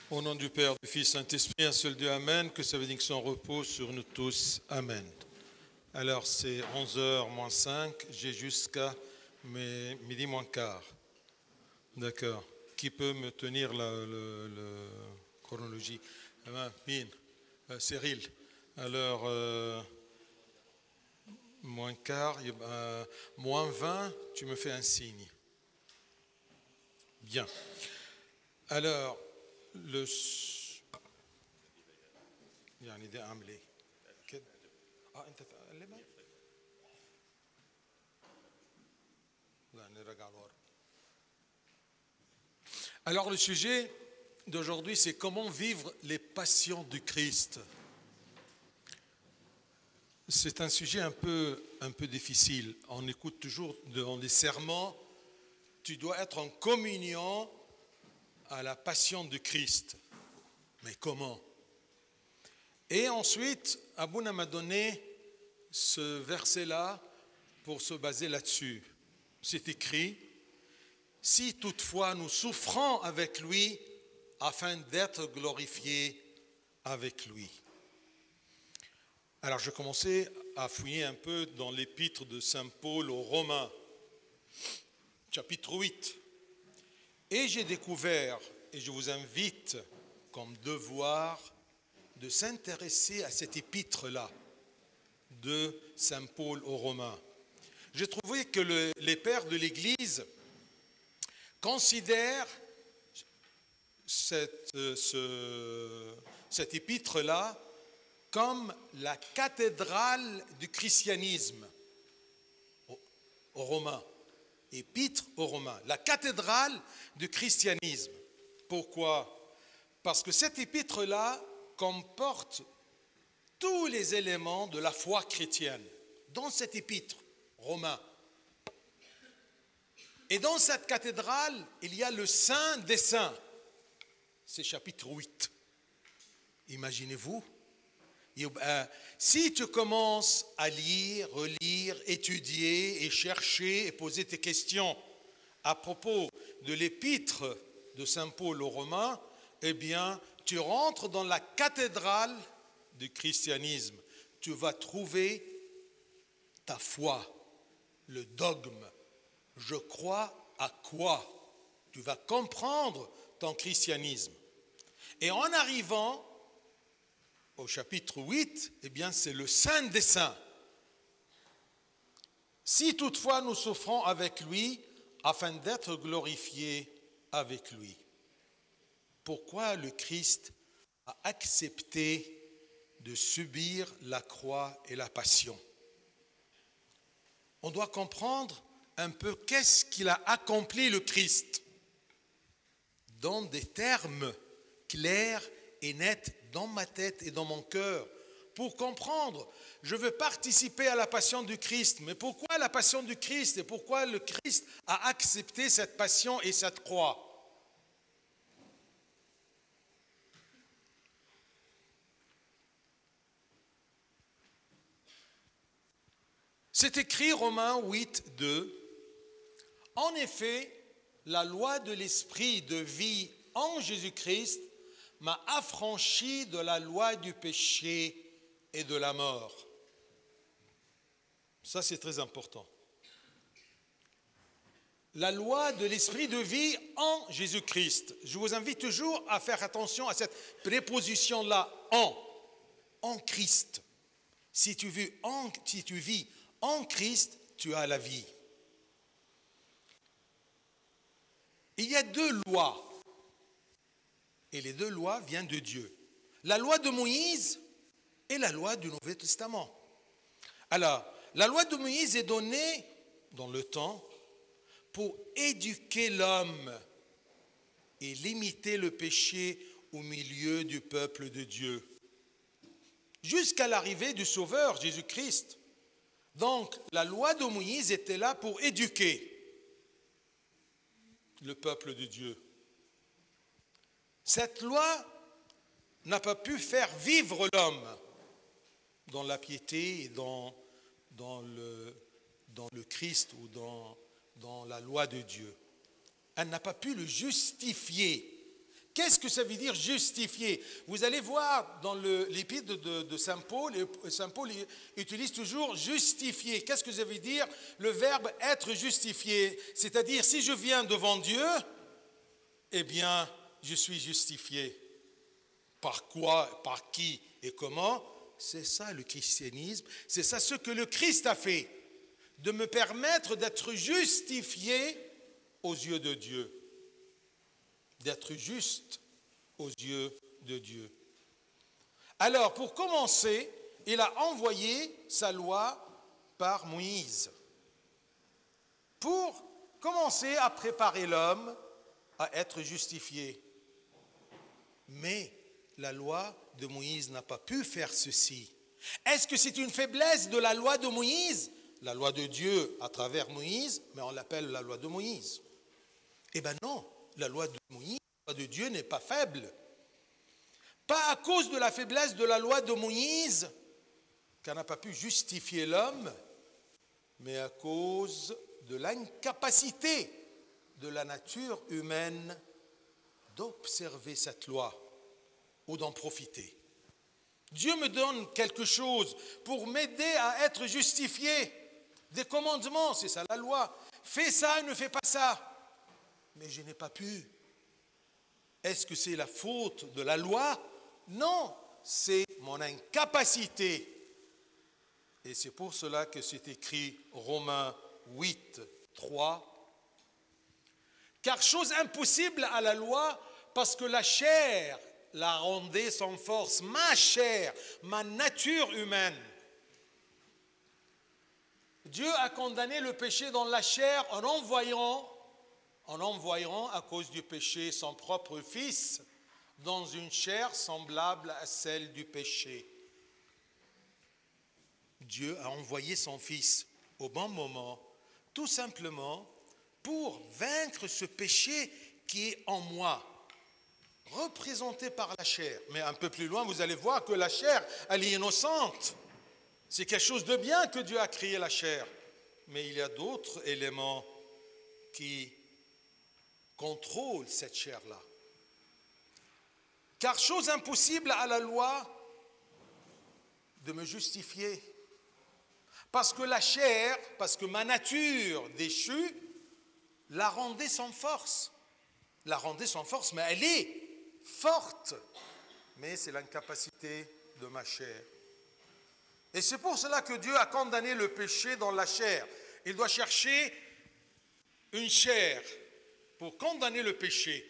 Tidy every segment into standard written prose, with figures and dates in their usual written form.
Au nom du Père, du Fils, Saint-Esprit, un seul Dieu, Amen, que sa bénédiction repose sur nous tous, Amen. Alors c'est 11h moins 5, j'ai jusqu'à midi moins quart. D'accord. Qui peut me tenir la chronologie? Cyril. Alors, moins quart, moins 20, tu me fais un signe. Bien. Alors, يعني دي اعمل ايه كده انت تقلبها لا نرجع لورا. Alors le sujet d'aujourd'hui, c'est comment vivre les passions du Christ. C'est un sujet un peu difficile. On écoute toujours dans les sermons, tu dois être en communion à la passion du Christ. Mais comment? Et ensuite, Abouna m'a donné ce verset-là pour se baser là-dessus. C'est écrit, « Si toutefois nous souffrons avec lui, afin d'être glorifiés avec lui. » Alors je commençais à fouiller un peu dans l'épître de Saint Paul aux Romains, chapitre 8. Et j'ai découvert, et je vous invite comme devoir, de s'intéresser à cette épître-là de Saint Paul aux Romains. J'ai trouvé que les pères de l'Église considèrent cette épître-là comme la cathédrale du christianisme aux Romains. Épître aux Romains, la cathédrale du christianisme. Pourquoi? Parce que cette épître-là comporte tous les éléments de la foi chrétienne dans cette épître, Romains. Et dans cette cathédrale, il y a le Saint des Saints. C'est chapitre 8. Imaginez-vous, si tu commences à lire, relire, étudier et chercher et poser tes questions à propos de l'épître de Saint Paul aux Romains, eh bien, tu rentres dans la cathédrale du christianisme. Tu vas trouver ta foi, le dogme. Je crois à quoi? Tu vas comprendre ton christianisme. Et en arrivant au chapitre 8, eh bien, c'est le Saint des Saints. Si toutefois nous souffrons avec lui, afin d'être glorifiés avec lui. Pourquoi le Christ a accepté de subir la croix et la passion? On doit comprendre un peu qu'est-ce qu'il a accompli le Christ dans des termes clairs et nets dans ma tête et dans mon cœur. Pour comprendre, je veux participer à la passion du Christ. Mais pourquoi la passion du Christ et pourquoi le Christ a accepté cette passion et cette croix? C'est écrit Romains 8, 2. En effet, la loi de l'esprit de vie en Jésus-Christ m'a affranchi de la loi du péché et de la mort. Ça, c'est très important. La loi de l'esprit de vie en Jésus-Christ. Je vous invite toujours à faire attention à cette préposition-là, en Christ. Si tu vis en Christ, tu as la vie. Il y a deux lois. Et les deux lois viennent de Dieu. La loi de Moïse et la loi du Nouveau Testament. Alors, la loi de Moïse est donnée dans le temps pour éduquer l'homme et limiter le péché au milieu du peuple de Dieu. Jusqu'à l'arrivée du Sauveur, Jésus-Christ. Donc, la loi de Moïse était là pour éduquer le peuple de Dieu. Cette loi n'a pas pu faire vivre l'homme dans la piété et dans le Christ ou dans la loi de Dieu. Elle n'a pas pu le justifier, Qu'est-ce que ça veut dire justifier? Vous allez voir dans l'épître de Saint Paul utilise toujours justifier. Qu'est-ce que ça veut dire le verbe être justifié? C'est-à-dire, si je viens devant Dieu, eh bien, je suis justifié. Par quoi, par qui et comment? C'est ça le christianisme, c'est ça ce que le Christ a fait, de me permettre d'être justifié aux yeux de Dieu. D'être juste aux yeux de Dieu. Alors, pour commencer, il a envoyé sa loi par Moïse pour commencer à préparer l'homme à être justifié. Mais la loi de Moïse n'a pas pu faire ceci. Est-ce que c'est une faiblesse de la loi de Moïse? La loi de Dieu à travers Moïse, mais on l'appelle la loi de Moïse. Eh bien non. La loi de Moïse, la loi de Dieu n'est pas faible. Pas à cause de la faiblesse de la loi de Moïse, qu'elle n'a pas pu justifier l'homme, mais à cause de l'incapacité de la nature humaine d'observer cette loi ou d'en profiter. Dieu me donne quelque chose pour m'aider à être justifié. Des commandements, c'est ça la loi. Fais ça et ne fais pas ça. Mais je n'ai pas pu. Est-ce que c'est la faute de la loi? Non, c'est mon incapacité. Et c'est pour cela que c'est écrit Romains 8, 3. Car chose impossible à la loi, parce que la chair la rendait sans force. Ma chair, ma nature humaine. Dieu a condamné le péché dans la chair en envoyant à cause du péché son propre Fils dans une chair semblable à celle du péché. Dieu a envoyé son Fils au bon moment, tout simplement pour vaincre ce péché qui est en moi, représenté par la chair. Mais un peu plus loin, vous allez voir que la chair, elle est innocente. C'est quelque chose de bien que Dieu a créé la chair. Mais il y a d'autres éléments qui contrôle cette chair-là. Car chose impossible à la loi de me justifier. Parce que la chair, parce que ma nature déchue, la rendait sans force. La rendait sans force, mais elle est forte. Mais c'est l'incapacité de ma chair. Et c'est pour cela que Dieu a condamné le péché dans la chair. Il doit chercher une chair pour condamner le péché.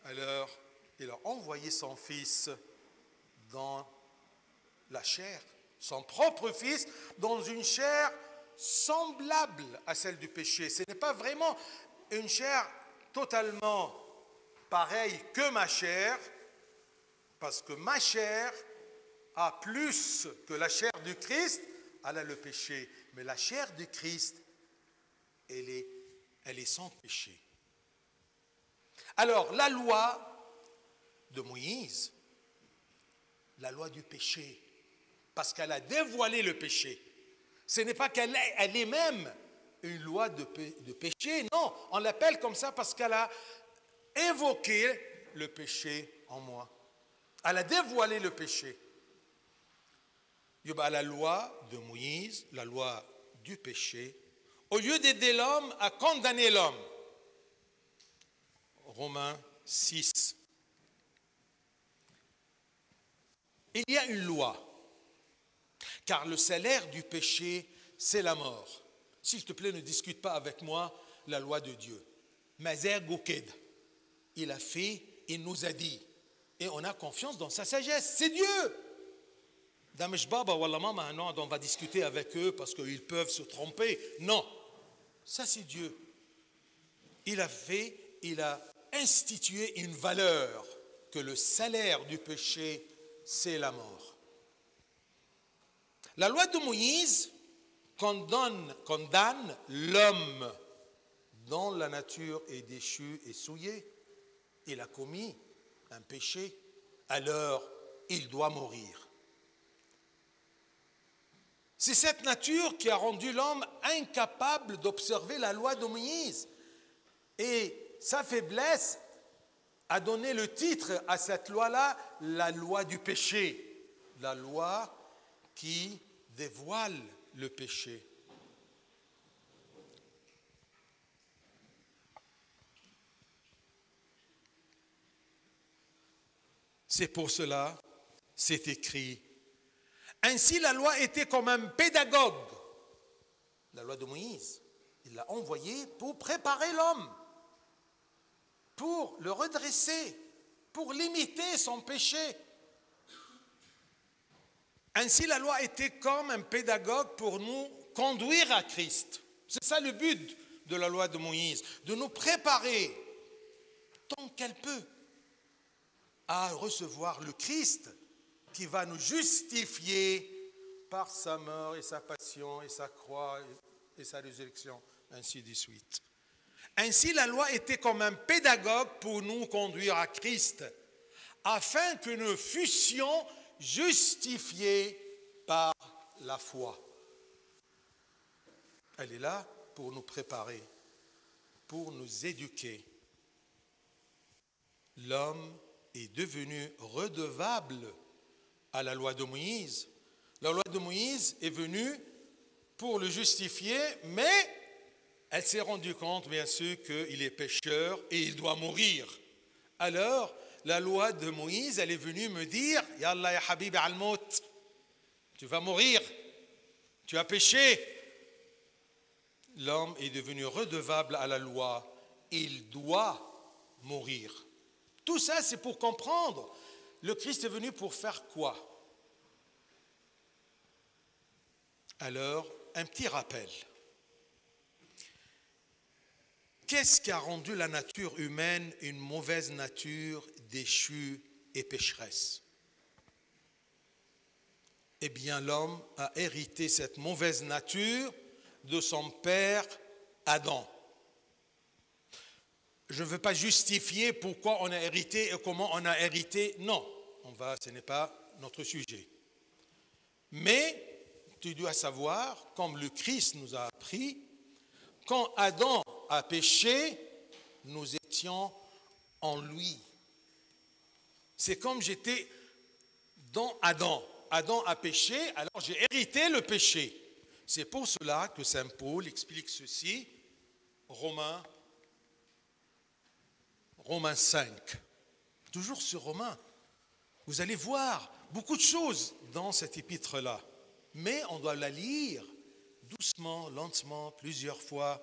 Alors, il a envoyé son Fils dans la chair, son propre Fils, dans une chair semblable à celle du péché. Ce n'est pas vraiment une chair totalement pareille que ma chair, parce que ma chair a plus que la chair du Christ, elle a le péché. Mais la chair du Christ, elle est sans péché. Alors, la loi de Moïse, la loi du péché, parce qu'elle a dévoilé le péché. Ce n'est pas qu'elle est même une loi de péché, non, on l'appelle comme ça parce qu'elle a évoqué le péché en moi. Elle a dévoilé le péché. La loi de Moïse, la loi du péché, au lieu d'aider l'homme à condamner l'homme. Romains 6. Il y a une loi, car le salaire du péché, c'est la mort. S'il te plaît, ne discute pas avec moi la loi de Dieu. Mazer Gouked, il a fait, il nous a dit, et on a confiance dans sa sagesse, c'est Dieu. Damesh Baba, Wallah Mama, non, on va discuter avec eux parce qu'ils peuvent se tromper. Non, ça c'est Dieu. Il a institué une valeur que le salaire du péché, c'est la mort. La loi de Moïse condamne l'homme dont la nature est déchue et souillée. Il a commis un péché, alors il doit mourir. C'est cette nature qui a rendu l'homme incapable d'observer la loi de Moïse. Et sa faiblesse a donné le titre à cette loi-là, la loi du péché, la loi qui dévoile le péché. C'est pour cela, c'est écrit. Ainsi, la loi était comme un pédagogue. La loi de Moïse, il l'a envoyée pour préparer l'homme, pour le redresser, pour limiter son péché. Ainsi, la loi était comme un pédagogue pour nous conduire à Christ. C'est ça le but de la loi de Moïse, de nous préparer tant qu'elle peut à recevoir le Christ qui va nous justifier par sa mort et sa passion et sa croix et sa résurrection, ainsi de suite. Ainsi, la loi était comme un pédagogue pour nous conduire à Christ, afin que nous fussions justifiés par la foi. Elle est là pour nous préparer, pour nous éduquer. L'homme est devenu redevable à la loi de Moïse. La loi de Moïse est venue pour le justifier, mais elle s'est rendue compte, bien sûr, qu'il est pécheur et il doit mourir. Alors, la loi de Moïse, elle est venue me dire, « Yallah ya habibi al-maut, tu vas mourir, tu as péché. » L'homme est devenu redevable à la loi, il doit mourir. Tout ça, c'est pour comprendre. Le Christ est venu pour faire quoi? Alors, un petit rappel. Qu'est-ce qui a rendu la nature humaine une mauvaise nature déchue et pécheresse? Eh bien, l'homme a hérité cette mauvaise nature de son père Adam. Je ne veux pas justifier pourquoi on a hérité et comment on a hérité. Non, ce n'est pas notre sujet. Mais tu dois savoir, comme le Christ nous a appris, quand Adam a péché, nous étions en lui. C'est comme j'étais dans Adam. Adam a péché, alors j'ai hérité le péché. C'est pour cela que saint Paul explique ceci, Romains 5. Toujours sur Romains. Vous allez voir beaucoup de choses dans cette épître-là. Mais on doit la lire doucement, lentement, plusieurs fois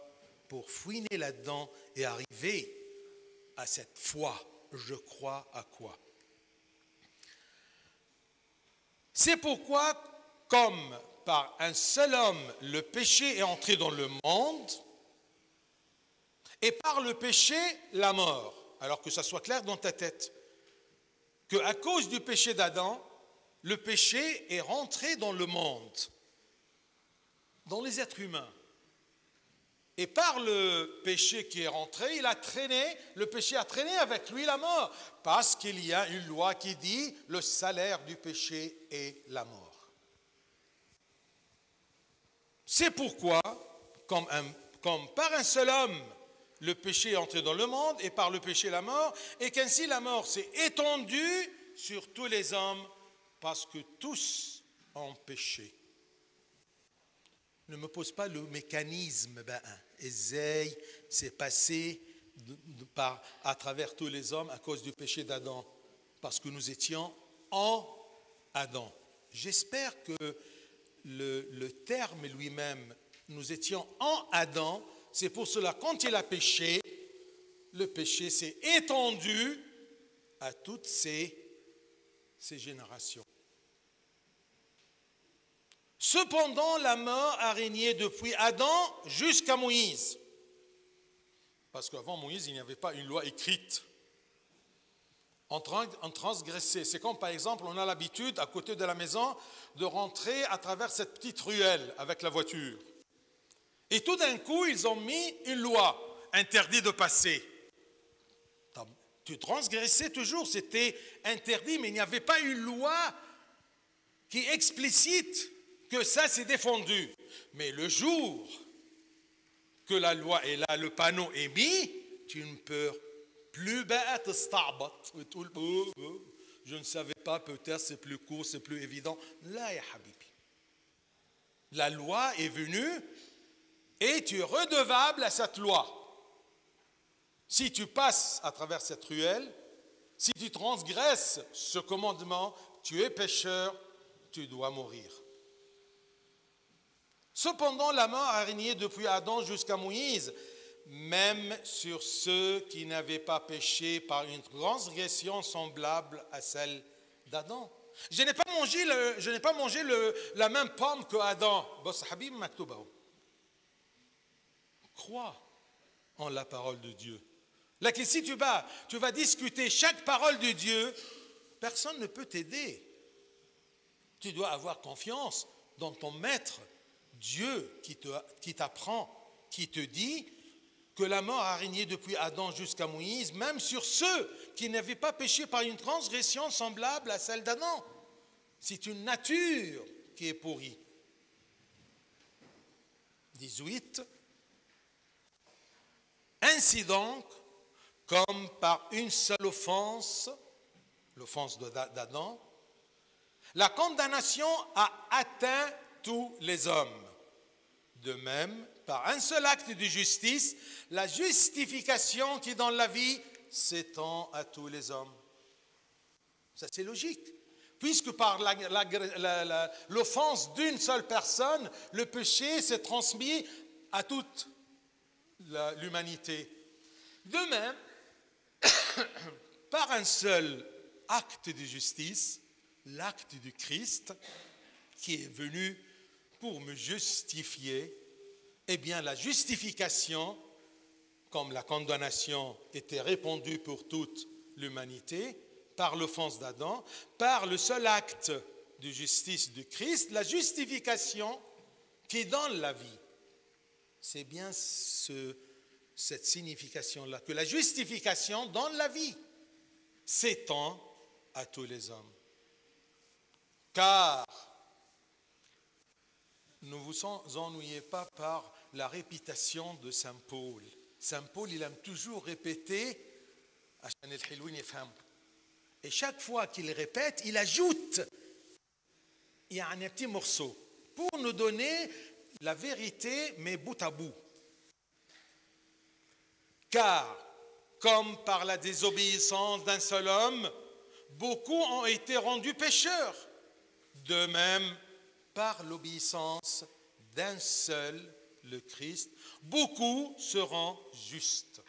pour fouiner là-dedans et arriver à cette foi. Je crois à quoi? C'est pourquoi, comme par un seul homme, le péché est entré dans le monde, et par le péché, la mort. Alors que ça soit clair dans ta tête, qu'à cause du péché d'Adam, le péché est rentré dans le monde, dans les êtres humains. Et par le péché qui est rentré, le péché a traîné avec lui la mort, parce qu'il y a une loi qui dit le salaire du péché est la mort. C'est pourquoi, comme par un seul homme, le péché est entré dans le monde et par le péché la mort, et qu'ainsi la mort s'est étendue sur tous les hommes parce que tous ont péché. Ne me pose pas le mécanisme, Ésaïe s'est passé à travers tous les hommes à cause du péché d'Adam, parce que nous étions en Adam. J'espère que le terme lui-même, nous étions en Adam. C'est pour cela, quand il a péché, le péché s'est étendu à toutes ces générations. Cependant, la mort a régné depuis Adam jusqu'à Moïse. Parce qu'avant Moïse, il n'y avait pas une loi écrite. On transgressait. C'est comme par exemple, on a l'habitude, à côté de la maison, de rentrer à travers cette petite ruelle avec la voiture. Et tout d'un coup, ils ont mis une loi, interdit de passer. Tu transgressais toujours, c'était interdit, mais il n'y avait pas une loi qui explicite que ça c'est défendu. Mais le jour que la loi est là, le panneau est mis, tu ne peux plus بقى تستعبط وتقول je ne savais pas, peut-être c'est plus court, c'est plus évident. Là, ya habibi. La loi est venue et tu es redevable à cette loi. Si tu passes à travers cette ruelle, si tu transgresses ce commandement, tu es pécheur, tu dois mourir. Cependant, la mort a régné depuis Adam jusqu'à Moïse, même sur ceux qui n'avaient pas péché par une transgression semblable à celle d'Adam. Je n'ai pas mangé la même pomme que Adam. Crois en la parole de Dieu. Là, que si tu vas discuter chaque parole de Dieu, personne ne peut t'aider. Tu dois avoir confiance dans ton maître, Dieu qui t'apprend, qui te dit que la mort a régné depuis Adam jusqu'à Moïse, même sur ceux qui n'avaient pas péché par une transgression semblable à celle d'Adam. C'est une nature qui est pourrie. 18. Ainsi donc, comme par une seule offense, l'offense d'Adam, la condamnation a atteint tous les hommes. De même, par un seul acte de justice, la justification qui donne la vie s'étend à tous les hommes. Ça, c'est logique. Puisque par l'offense d'une seule personne, le péché s'est transmis à toute l'humanité. De même, par un seul acte de justice, l'acte du Christ, qui est venu pour me justifier, eh bien la justification, comme la condamnation était répandue pour toute l'humanité, par l'offense d'Adam, par le seul acte de justice du Christ, la justification qui donne la vie. C'est bien cette signification-là, que la justification donne la vie, s'étend à tous les hommes. Car ne vous ennuyez pas par la répétition de Saint Paul. Saint Paul, il aime toujours répéter, et chaque fois qu'il répète, il ajoute un petit morceau pour nous donner la vérité, mais bout à bout. Car, comme par la désobéissance d'un seul homme, beaucoup ont été rendus pécheurs. De même, par l'obéissance d'un seul, le Christ, beaucoup seront justes.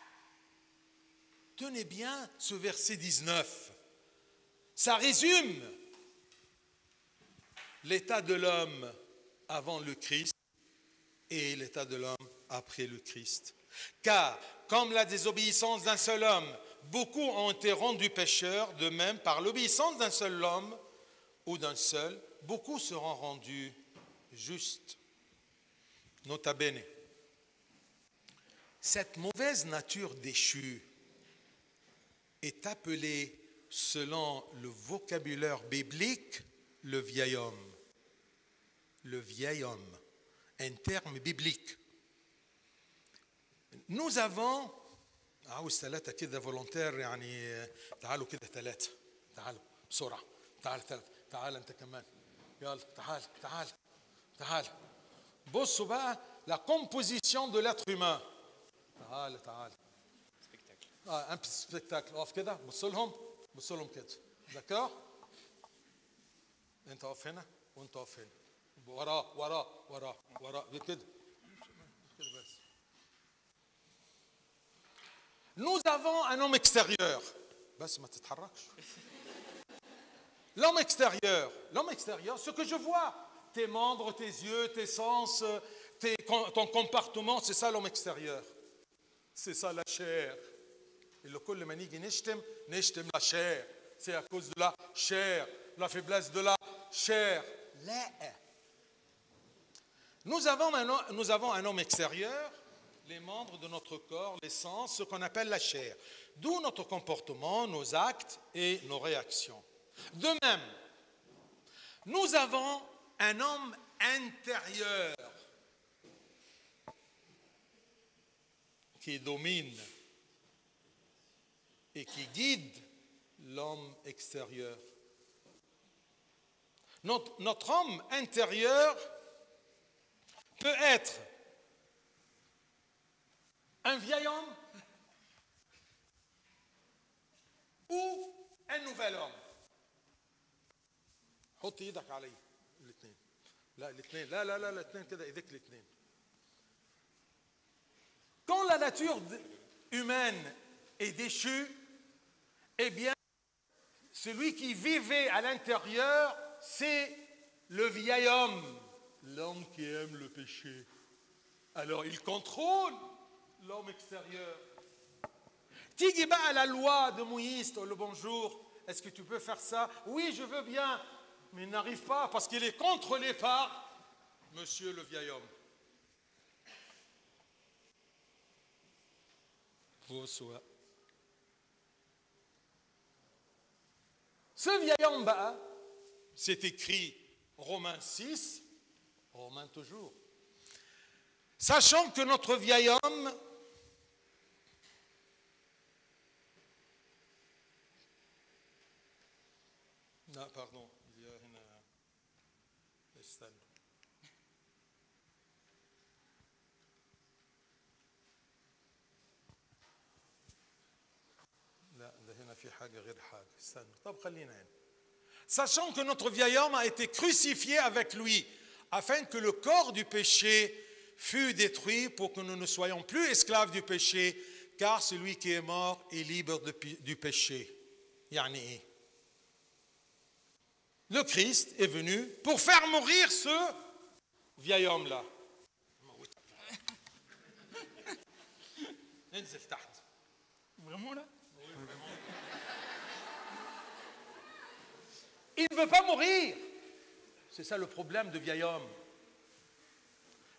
Tenez bien ce verset 19. Ça résume l'état de l'homme avant le Christ et l'état de l'homme après le Christ. Car, comme la désobéissance d'un seul homme, beaucoup ont été rendus pécheurs, de même, par l'obéissance d'un seul homme ou d'un seul, beaucoup seront rendus justes. Nota bene. Cette mauvaise nature déchue est appelée, selon le vocabulaire biblique, le vieil homme. Le vieil homme, un terme biblique. Nous avons عاوز ثلاثة كده فولونتير يعني تعالوا كده ثلاثة تعالوا بسرعة تعال أنت كمان يلا تعال بصوا بقى la composition de l'être humain تعال un petit spectacle اقف كده بص لهم كده d'accord أنت اقف هنا وأنت اقف هنا وراه كده بس. Nous avons un homme extérieur. L'homme extérieur, ce que je vois, tes membres, tes yeux, tes sens, ton comportement, c'est ça l'homme extérieur. C'est ça la chair. Et le kol manigi nishtem la chair. C'est à cause de la chair, la faiblesse de la chair. Nous avons un homme extérieur, les membres de notre corps, les sens, ce qu'on appelle la chair. D'où notre comportement, nos actes et nos réactions. De même, nous avons un homme intérieur qui domine et qui guide l'homme extérieur. Notre homme intérieur peut être un vieil homme ou un nouvel homme. حط ايدك علي الاثنين. لا الاثنين لا الاثنين كده ايديك الاثنين. Quand la nature humaine est déchue, eh bien, celui qui vivait à l'intérieur, c'est le vieil homme, l'homme qui aime le péché. Alors, il contrôle l'homme extérieur. Tigi bas la loi de Moïse, le bonjour, est-ce que tu peux faire ça? Oui, je veux bien, mais il n'arrive pas parce qu'il est contrôlé par monsieur le vieil homme. Ce vieil homme, c'est écrit Romains 6, Romains toujours. Sachant que notre vieil homme non, pardon, il y a une sachant que notre vieil homme a été crucifié avec lui, afin que le corps du péché fût détruit pour que nous ne soyons plus esclaves du péché, car celui qui est mort est libre du péché. Yani, le Christ est venu pour faire mourir ce vieil homme-là. Vraiment là? Il ne veut pas mourir. C'est ça le problème de vieil homme.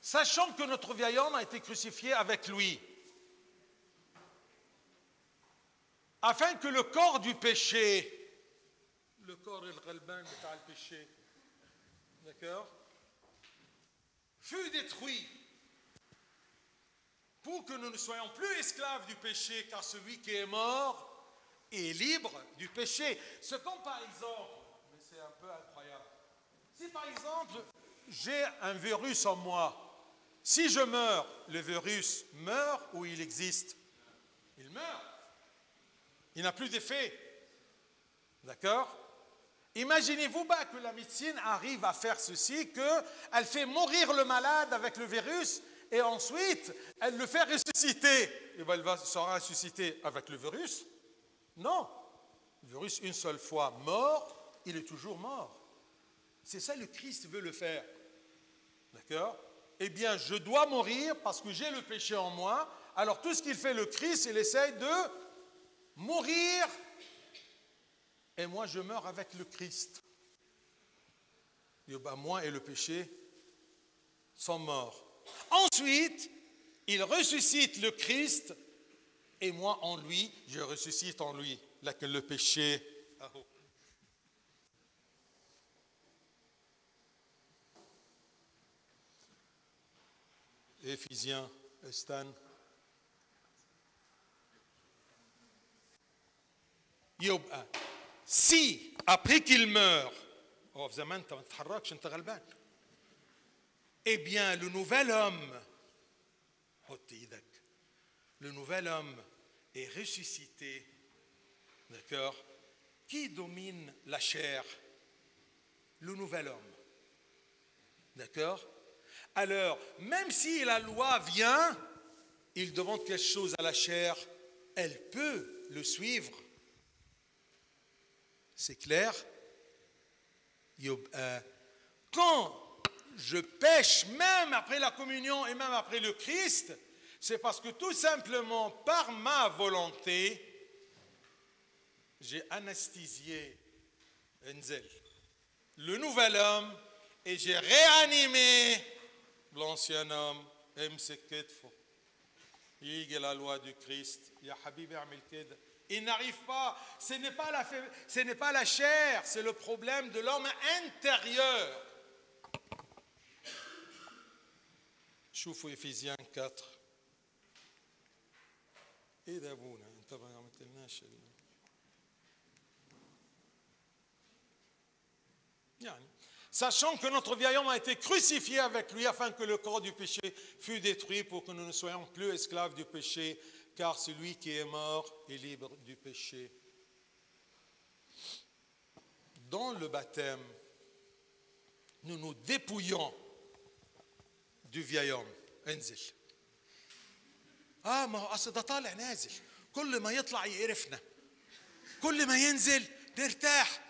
Sachant que notre vieil homme a été crucifié avec lui, afin que le corps du péché, le corps le péché, d'accord, fut détruit pour que nous ne soyons plus esclaves du péché, car celui qui est mort est libre du péché. C'est comme par exemple, mais c'est un peu incroyable, si par exemple j'ai un virus en moi, si je meurs, le virus meurt ou il existe? Il meurt. Il n'a plus d'effet. D'accord? Imaginez-vous que la médecine arrive à faire ceci, qu'elle fait mourir le malade avec le virus et ensuite elle le fait ressusciter. Et bien, il sera ressuscité avec le virus? Non. Le virus, une seule fois mort, il est toujours mort. C'est ça le Christ veut le faire. D'accord? Eh bien, je dois mourir parce que j'ai le péché en moi. Alors, tout ce qu'il fait le Christ, il essaye de mourir. Et moi, je meurs avec le Christ. Et ben, moi et le péché sont morts. Ensuite, il ressuscite le Christ. Et moi, en lui, je ressuscite en lui. Là que le péché... Éphésiens, Stan. Si, après qu'il meurt, eh bien, le nouvel homme est ressuscité, d'accord? Qui domine la chair? Le nouvel homme, d'accord? Alors, même si la loi vient, il demande quelque chose à la chair, elle peut le suivre. C'est clair? Quand je pêche, même après la communion et même après le Christ, c'est parce que tout simplement, par ma volonté, j'ai anesthésié Enzel, le nouvel homme, et j'ai réanimé l'ancien homme. Il y a la loi du Christ. Il n'arrive pas, ce n'est pas la chair, c'est le problème de l'homme intérieur. شوفوا Éphésiens 4. ايه ده يا ابونا انت Sachant que notre vieil homme a été crucifié avec lui afin que le corps du péché fût détruit pour que nous ne soyons plus esclaves du péché, car celui qui est mort est libre du péché. Dans le baptême, nous nous dépouillons du vieil homme. انزل. ما هو اصل ده طالع نازل. كل ما يطلع يقرفنا. كل ما ينزل نرتاح.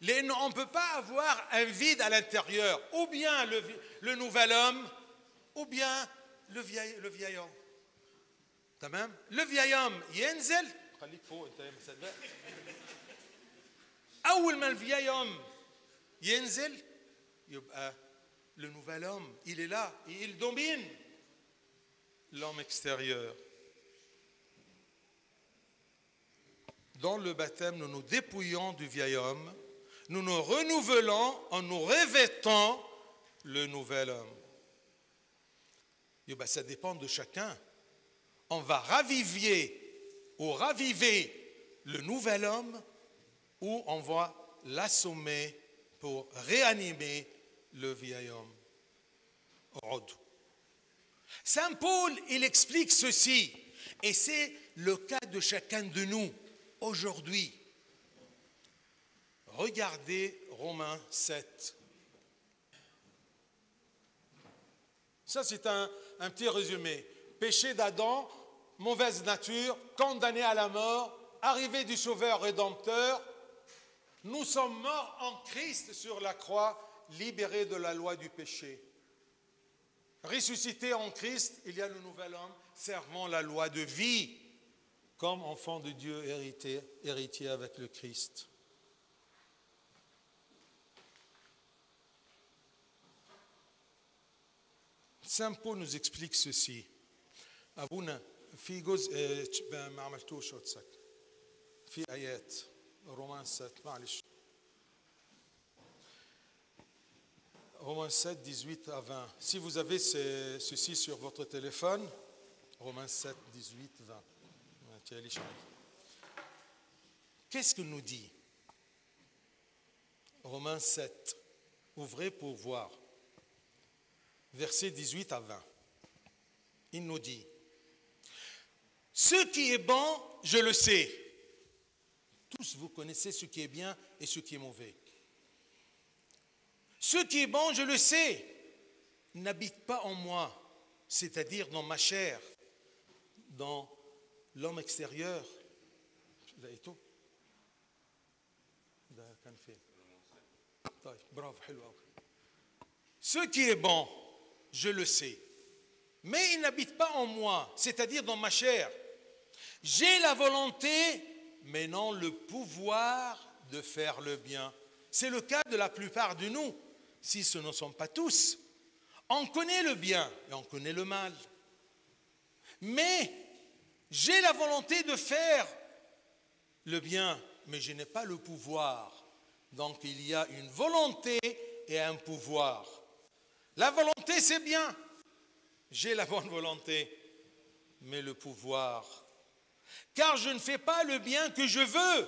لأنه on ne peut pas avoir un vide à l'intérieur. Ou bien le nouvel homme, ou bien le vieil homme. تمام؟ Le vieil homme ينزل. خليك فوق أنت يا مصدق. أول ما le vieil homme ينزل يبقى le nouvel homme, il est là et il domine l'homme extérieur. Dans le baptême, nous nous dépouillons du vieil homme, nous nous renouvelons en nous revêtant le nouvel homme. Et bien, ça dépend de chacun. On va raviver le nouvel homme ou on va l'assommer pour réanimer le vieil homme. Saint Paul, il explique ceci, et c'est le cas de chacun de nous aujourd'hui. Regardez Romains 7. Ça, c'est un petit résumé. Péché d'Adam, mauvaise nature, condamné à la mort, arrivée du Sauveur Rédempteur. Nous sommes morts en Christ sur la croix, libérés de la loi du péché. Ressuscités en Christ, il y a le nouvel homme servant la loi de vie, comme enfant de Dieu héritier avec le Christ. Saint Paul nous explique ceci. أبونا في جزء ما عملتوش واتسك في آيات رومان 7 معلش Romains 7, 18 à 20. Si vous avez ceci sur votre téléphone, Romains 7, 18, 20. Qu'est-ce que nous dit Romains 7, ouvrez pour voir. Versets 18 à 20. Il nous dit, ce qui est bon, je le sais. Tous vous connaissez ce qui est bien et ce qui est mauvais. Ce qui est bon, je le sais, n'habite pas en moi, c'est-à-dire dans ma chair, dans l'homme extérieur. Ce qui est bon, je le sais, mais il n'habite pas en moi, c'est-à-dire dans ma chair. J'ai la volonté, mais non le pouvoir de faire le bien. C'est le cas de la plupart de nous, si ce ne sont pas tous. On connaît le bien et on connaît le mal. Mais j'ai la volonté de faire le bien, mais je n'ai pas le pouvoir. Donc il y a une volonté et un pouvoir. La volonté, c'est bien. J'ai la bonne volonté, mais le pouvoir. Car je ne fais pas le bien que je veux,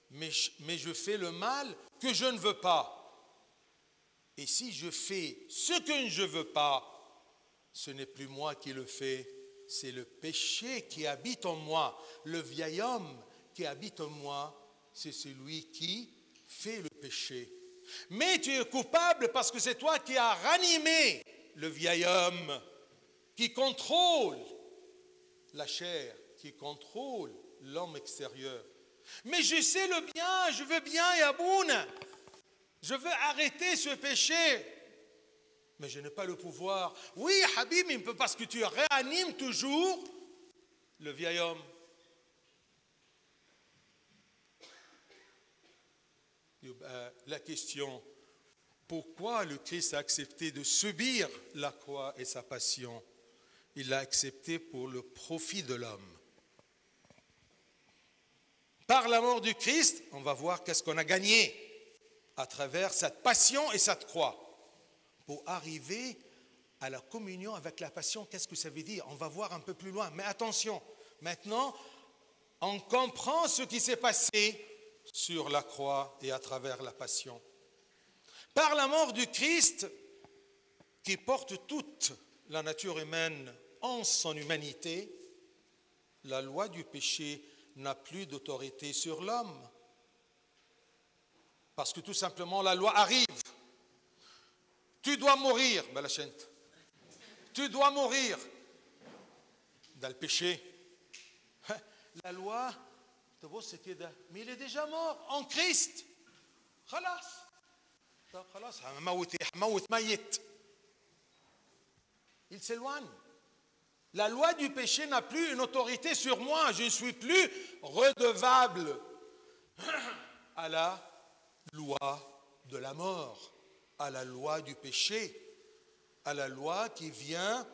mais je fais le mal que je ne veux pas. Et si je fais ce que je ne veux pas, ce n'est plus moi qui le fais, c'est le péché qui habite en moi. Le vieil homme qui habite en moi, c'est celui qui fait le péché. Mais tu es coupable parce que c'est toi qui as ranimé le vieil homme, qui contrôle la chair, qui contrôle l'homme extérieur. Mais je sais le bien, je veux bien, Yaboun. Je veux arrêter ce péché. Mais je n'ai pas le pouvoir. Oui, Habib, mais parce que tu réanimes toujours le vieil homme. La question, pourquoi le Christ a accepté de subir la croix et sa passion? Il l'a accepté pour le profit de l'homme. Par la mort du Christ, on va voir qu'est-ce qu'on a gagné à travers cette passion et cette croix. Pour arriver à la communion avec la passion, qu'est-ce que ça veut dire? On va voir un peu plus loin. Mais attention, maintenant, on comprend ce qui s'est passé sur la croix et à travers la passion. Par la mort du Christ, qui porte toute la nature humaine en son humanité, la loi du péché n'a plus d'autorité sur l'homme. Parce que tout simplement, la loi arrive. Tu dois mourir, tu dois mourir dans le péché. La loi, mais il est déjà mort en Christ. Il s'éloigne. La loi du péché n'a plus une autorité sur moi. Je ne suis plus redevable à la loi de la mort, à la loi du péché, à la loi qui vient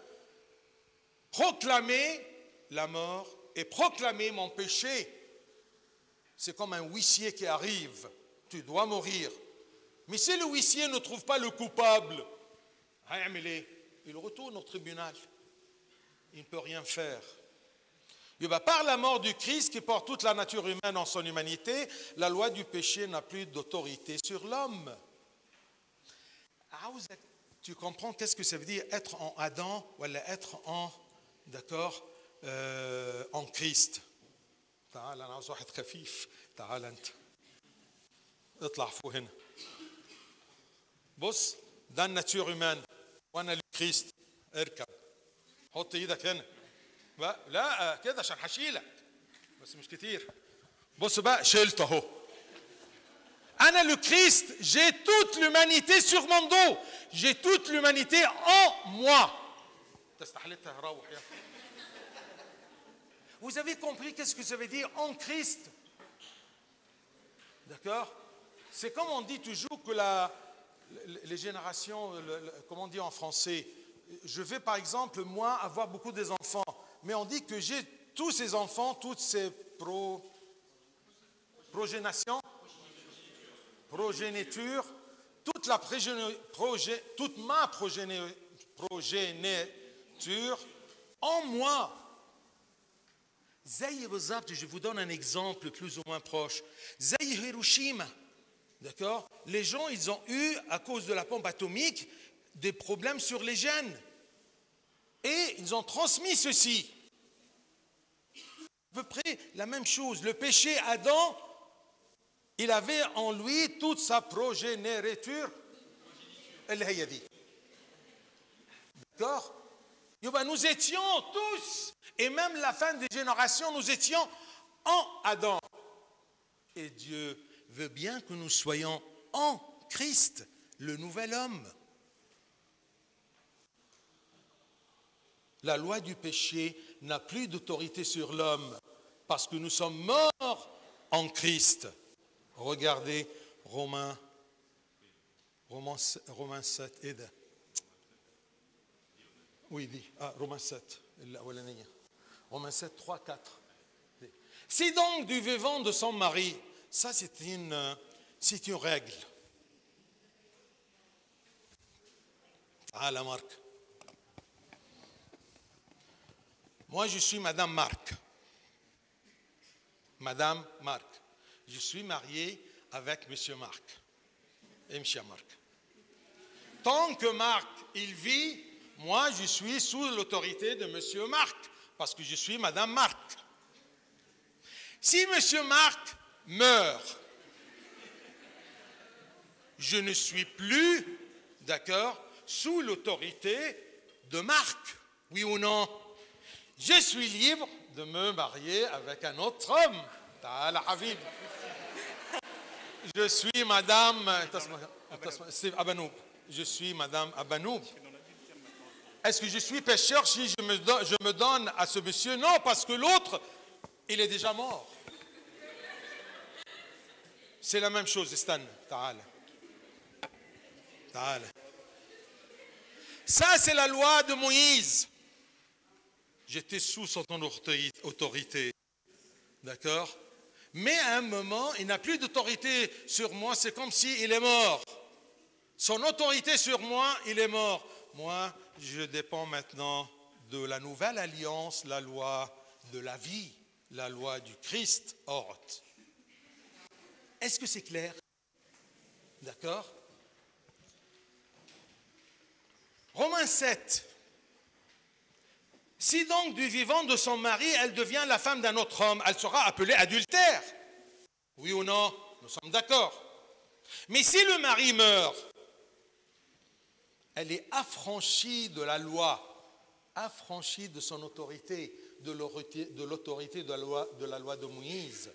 proclamer la mort et proclamer mon péché. C'est comme un huissier qui arrive. Tu dois mourir. Mais si le huissier ne trouve pas le coupable, il retourne au tribunal. Il ne peut rien faire. Par la mort du Christ qui porte toute la nature humaine en son humanité, la loi du péché n'a plus d'autorité sur l'homme. Tu comprends qu'est-ce que ça veut dire être en Adam ou être en, d'accord, en Christ. تعال أنا عاوز واحد خفيف تعال أنت اطلع فوق هنا بص ده الناتور humaine وأنا الكريست اركب حط ايدك هنا بقى لا كده عشان هشيلك بس مش كتير بص بقى شلت اهو أنا le Christ j'ai toute l'humanité sur mon dos j'ai toute l'humanité en moi تستحلتها روح يا Vous avez compris qu'est-ce que ça veut dire en Christ? D'accord? C'est comme on dit toujours que les générations, comment on dit en français, je vais par exemple, moi, avoir beaucoup des enfants, mais on dit que j'ai tous ces enfants, toutes ces progéniture, toute ma progéniture en moi. Je vous donne un exemple plus ou moins proche. Hiroshima, d'accord? Les gens, ils ont eu, à cause de la bombe atomique, des problèmes sur les gènes. Et ils ont transmis ceci. À peu près la même chose. Le péché Adam, il avait en lui toute sa progéniture. D'accord? Nous étions tous, et même la fin des générations, nous étions en Adam. Et Dieu veut bien que nous soyons en Christ, le nouvel homme. La loi du péché n'a plus d'autorité sur l'homme parce que nous sommes morts en Christ. Regardez Romains 7 et oui, dit. Romains 7, Romains 7, 3, 4. Si donc du vivant de son mari, ça c'est une règle. La marque. Moi je suis Madame Marc. Madame Marc. Je suis marié avec Monsieur Marc. Et Monsieur Marc. Tant que Marc, il vit, moi, je suis sous l'autorité de Monsieur Marc, parce que je suis Madame Marc. Si Monsieur Marc meurt, je ne suis plus, d'accord, sous l'autorité de Marc, oui ou non? Je suis libre de me marier avec un autre homme. Ta'ala Habib. Je suis Madame Abanoub. Je suis Madame Abanoub. Est-ce que je suis pécheur si je me donne à ce monsieur? Non, parce que l'autre, il est déjà mort. C'est la même chose, Stan. Ta'ala. Ta'ala. Ça, c'est la loi de Moïse. J'étais sous son autorité. D'accord? Mais à un moment, il n'a plus d'autorité sur moi. C'est comme s'il est mort. Son autorité sur moi, il est mort. Moi, je dépends maintenant de la nouvelle alliance, la loi de la vie, la loi du Christ hort. Est-ce que c'est clair? D'accord? Romains 7. Si donc du vivant de son mari, elle devient la femme d'un autre homme, elle sera appelée adultère. Oui ou non? Nous sommes d'accord. Mais si le mari meurt, elle est affranchie de la loi, affranchie de son autorité, de l'autorité de la loi de Moïse,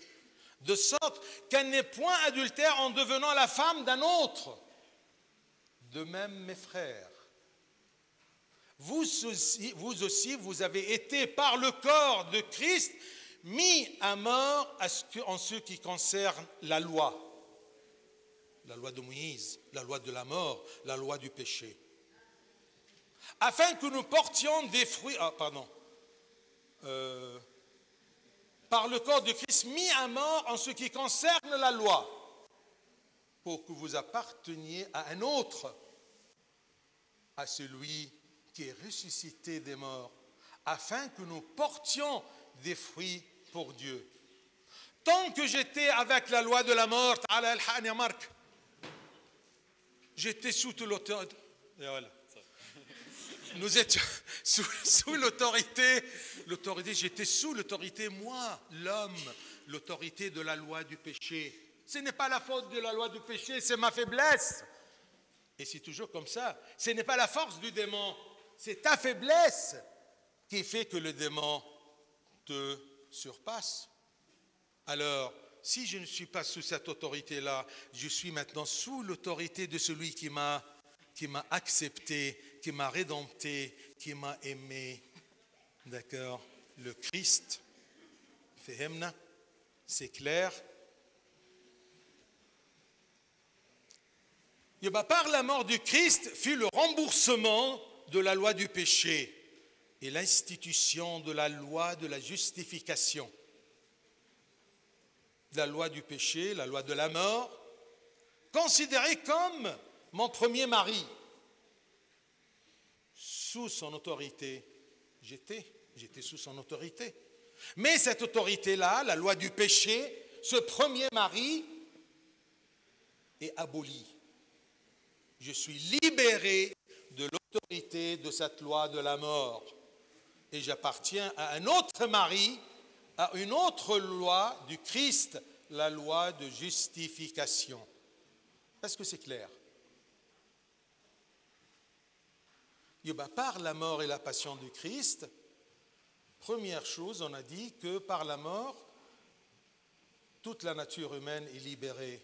de sorte qu'elle n'est point adultère en devenant la femme d'un autre. De même, mes frères, vous aussi, vous avez été par le corps de Christ mis à mort en ce qui concerne la loi de Moïse, la loi de la mort, la loi du péché, afin que nous portions des fruits, par le corps de Christ mis à mort en ce qui concerne la loi, pour que vous apparteniez à un autre, à celui qui est ressuscité des morts, afin que nous portions des fruits pour Dieu. Tant que j'étais avec la loi de la mort, j'étais sous toute l'autorité. Nous étions sous l'autorité, j'étais sous l'autorité, moi, l'homme, l'autorité de la loi du péché. Ce n'est pas la faute de la loi du péché, c'est ma faiblesse. Et c'est toujours comme ça. Ce n'est pas la force du démon, c'est ta faiblesse qui fait que le démon te surpasse. Alors, si je ne suis pas sous cette autorité-là, je suis maintenant sous l'autorité de celui qui m'a accepté, qui m'a rédempté, qui m'a aimé. D'accord? Le Christ. Fehemna? C'est clair? Par la mort du Christ fut le remboursement de la loi du péché et l'institution de la loi de la justification. La loi du péché, la loi de la mort, considérée comme mon premier mari. Sous son autorité, j'étais sous son autorité. Mais cette autorité-là, la loi du péché, ce premier mari est aboli. Je suis libéré de l'autorité de cette loi de la mort. Et j'appartiens à un autre mari, à une autre loi du Christ, la loi de justification. Est-ce que c'est clair? Par la mort et la passion du Christ, première chose, on a dit que par la mort, toute la nature humaine est libérée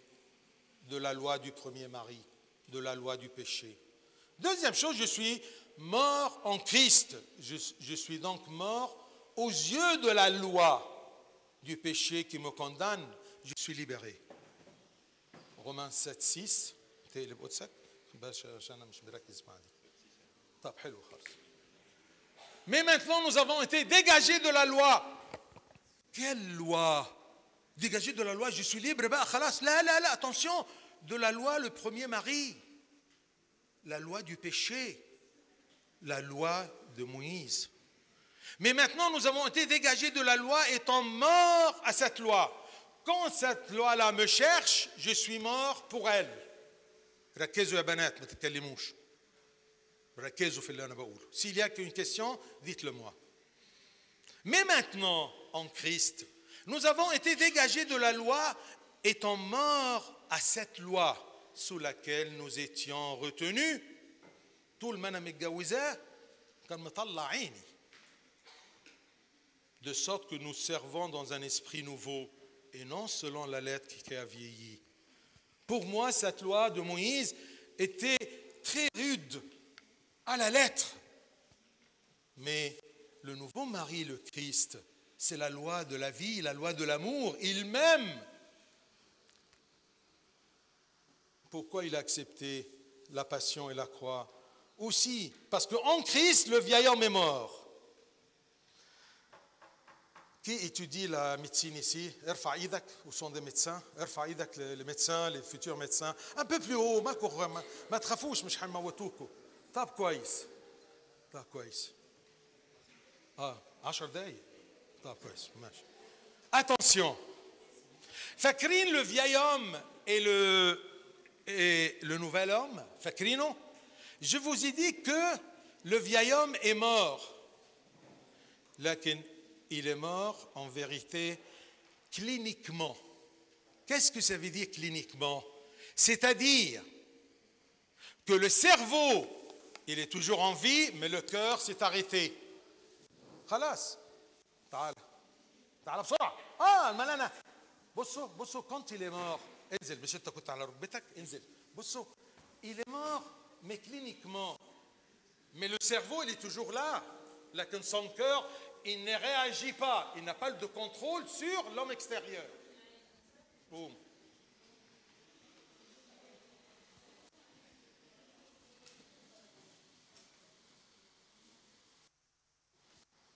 de la loi du premier mari, de la loi du péché. Deuxième chose, je suis mort en Christ. Je suis donc mort aux yeux de la loi du péché qui me condamne. Je suis libéré. Romains 7, 6. Mais maintenant, nous avons été dégagés de la loi. Quelle loi? Dégagés de la loi, je suis libre. Là, attention, de la loi, le premier mari. La loi du péché. La loi de Moïse. Mais maintenant, nous avons été dégagés de la loi, étant morts à cette loi. Quand cette loi-là me cherche, je suis mort pour elle. S'il y a qu'une question, dites-le moi. Mais maintenant, en Christ, nous avons été dégagés de la loi, étant morts à cette loi sous laquelle nous étions retenus. Tout le monde de sorte que nous servons dans un esprit nouveau et non selon la lettre qui a vieilli. Pour moi, cette loi de Moïse était très rude à la lettre. Mais le nouveau mari, le Christ, c'est la loi de la vie, la loi de l'amour. Il m'aime. Pourquoi il a accepté la passion et la croix? Aussi, parce qu'en Christ, le vieil homme est mort. Qui étudie la médecine ici? Où sont des médecins? Les médecins, les futurs médecins. Un peu plus haut, ما تخافوش مش حنموتوكوا. طب كويس. 10 دقايق. طب كويس ماشي. Attention. Fakrine, le vieil homme et le nouvel homme, Fakrino, je vous ai dit que le vieil homme est mort. Lakin, il est mort en vérité cliniquement. Qu'est-ce que ça veut dire cliniquement? C'est-à-dire que le cerveau, il est toujours en vie, mais le cœur s'est arrêté. خلاص. تعال. تعال بسرعة. الملانة. بصوا quand il est mort. انزل مش انت كنت على ركبتك انزل. بصوا il est mort mais cliniquement. Mais le cerveau, il est toujours là. Lakin son cœur, il ne réagit pas. Il n'a pas de contrôle sur l'homme extérieur. Boum.